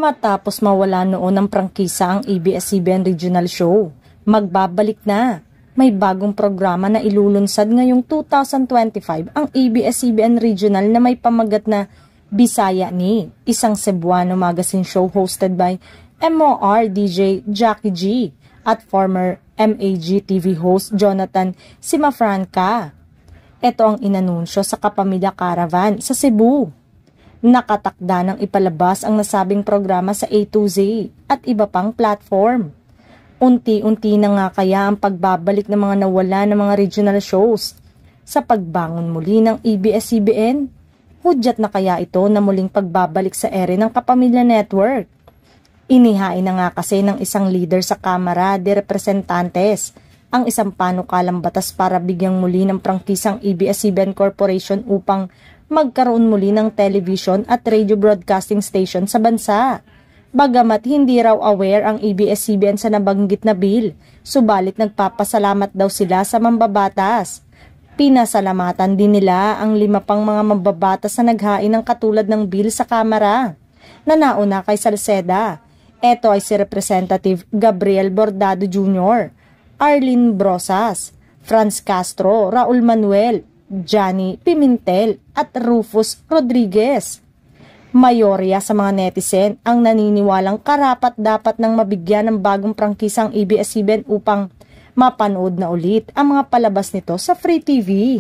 Matapos mawala noon ng prangkisa ang ABS-CBN Regional Show, magbabalik na. May bagong programa na ilulunsad ngayong 2025 ang ABS-CBN Regional na may pamagat na Bisaya Ni, isang Cebuano magazine show hosted by MOR DJ Jackie G at former MAG TV host Jonathan Simafranca. Ito ang inanunsyo sa Kapamilya Caravan sa Cebu. Nakatakda ng ipalabas ang nasabing programa sa A to Z at iba pang platform. Unti-unti na nga kaya ang pagbabalik ng mga nawala ng mga regional shows sa pagbangon muli ng ABS-CBN. Hudyat na kaya ito na muling pagbabalik sa ere ng Kapamilya Network. Inihain na nga kasi ng isang leader sa Kamara de Representantes ang isang panukalang batas para bigyang muli ng prangkisang ABS-CBN Corporation upang magkaroon muli ng television at radio broadcasting station sa bansa. Bagamat hindi raw aware ang ABS-CBN sa nabanggit na bill, subalit nagpapasalamat daw sila sa mambabatas. Pinasalamatan din nila ang 5 pang mga mambabatas na naghain ng katulad ng bill sa Kamara na nauna kay Salceda. Ito ay si Representative Gabriel Bordado Jr., Arlene Brosas, Franz Castro, Raul Manuel, Johnny Pimentel at Rufus Rodriguez. Mayorya sa mga netizen ang naniniwalang karapat-dapat nang mabigyan ng bagong prangkisang ABS-CBN upang mapanood na ulit ang mga palabas nito sa Free TV.